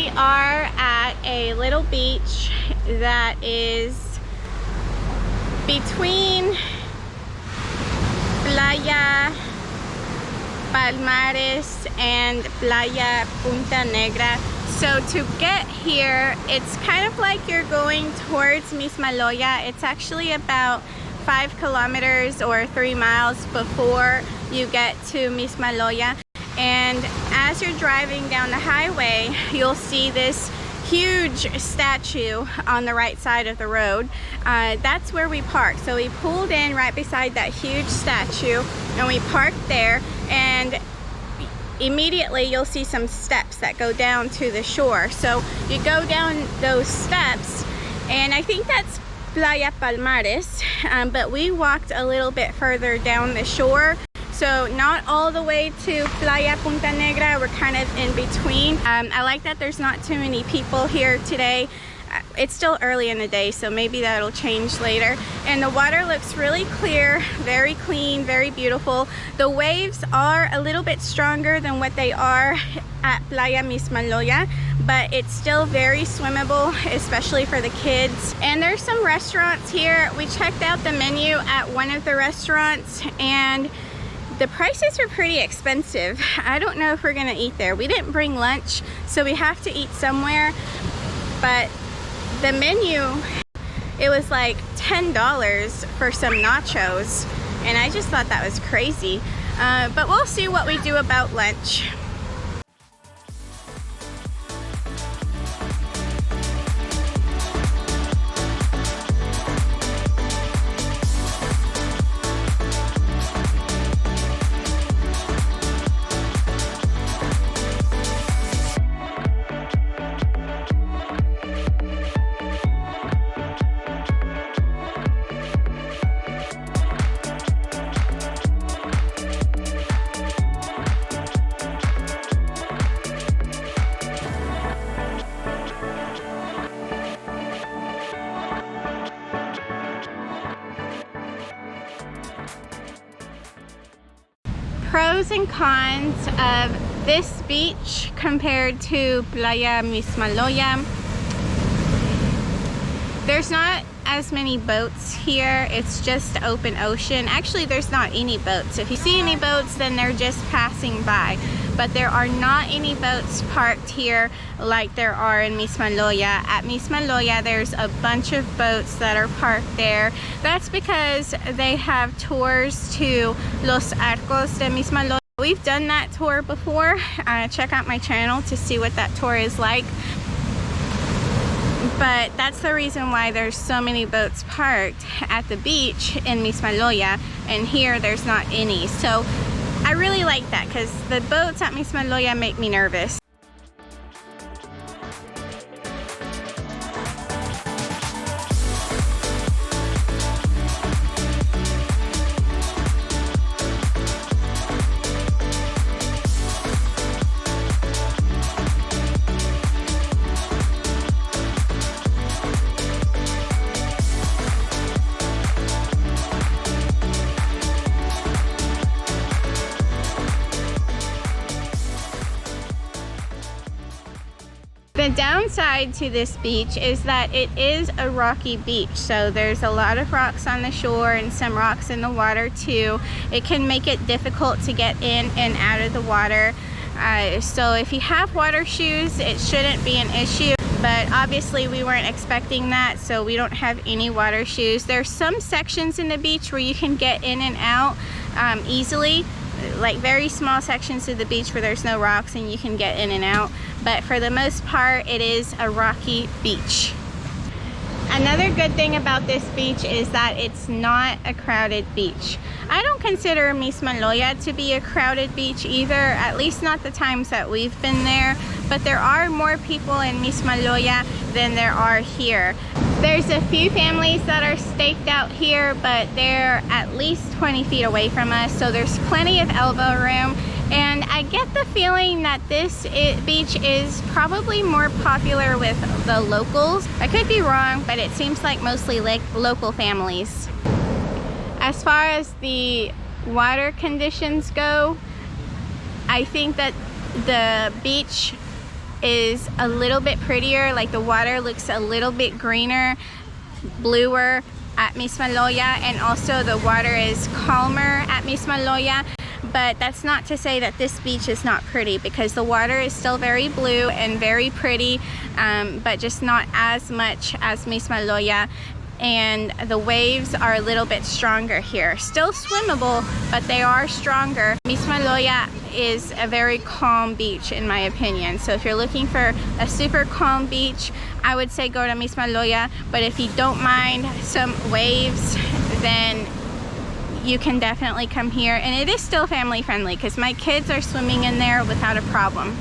We are at a little beach that is between Playa Palmares and Playa Punta Negra. So to get here, it's kind of like you're going towards Mismaloya. It's actually about 5 kilometers or 3 miles before you get to Mismaloya. And as you're driving down the highway, you'll see this huge statue on the right side of the road. That's where we parked. So we pulled in right beside that huge statue and we parked there, and immediately you'll see some steps that go down to the shore. So you go down those steps, and I think that's Playa Palmares, but we walked a little bit further down the shore. So not all the way to Playa Punta Negra, we're kind of in between. I like that there's not too many people here today. It's still early in the day, so maybe that'll change later. And the water looks really clear, very clean, very beautiful. The waves are a little bit stronger than what they are at Playa Mismaloya, but it's still very swimmable, especially for the kids. And there's some restaurants here. We checked out the menu at one of the restaurants, and the prices are pretty expensive. I don't know if we're gonna eat there. We didn't bring lunch, so we have to eat somewhere. But the menu, it was like $10 for some nachos, and I just thought that was crazy. But we'll see what we do about lunch. Pros and cons of this beach compared to Playa Mismaloya. There's not as many boats here. It's just open ocean. Actually, there's not any boats. If you see any boats, then they're just passing by. But there are not any boats parked here like there are in Mismaloya. At Mismaloya, there's a bunch of boats that are parked there. That's because they have tours to Los Arcos de Mismaloya. We've done that tour before. Check out my channel to see what that tour is like. But that's the reason why there's so many boats parked at the beach in Mismaloya, and here there's not any. So I really like that, because the boats at Mismaloya make me nervous. The downside to this beach is that it is a rocky beach, so there's a lot of rocks on the shore and some rocks in the water too. It can make it difficult to get in and out of the water. So if you have water shoes, it shouldn't be an issue, but obviously we weren't expecting that, so we don't have any water shoes. There's some sections in the beach where you can get in and out easily, like very small sections of the beach where there's no rocks and you can get in and out, but for the most part it is a rocky beach. Another good thing about this beach is that it's not a crowded beach. I don't consider Mismaloya to be a crowded beach either, at least not the times that we've been there, but there are more people in Mismaloya than there are here. There's a few families that are staked out here, but they're at least 20 feet away from us, so there's plenty of elbow room. And I get the feeling that this beach is probably more popular with the locals. I could be wrong, but it seems like mostly like local families. As far as the water conditions go, I think that the beach is a little bit prettier, like the water looks a little bit greener, bluer at Mismaloya, and also the water is calmer at Mismaloya. But that's not to say that this beach is not pretty, because the water is still very blue and very pretty, but just not as much as Mismaloya. And the waves are a little bit stronger here. Still swimmable, but they are stronger. Mismaloya is a very calm beach in my opinion. So if you're looking for a super calm beach, I would say go to Mismaloya. But if you don't mind some waves, then you can definitely come here. And it is still family friendly because my kids are swimming in there without a problem.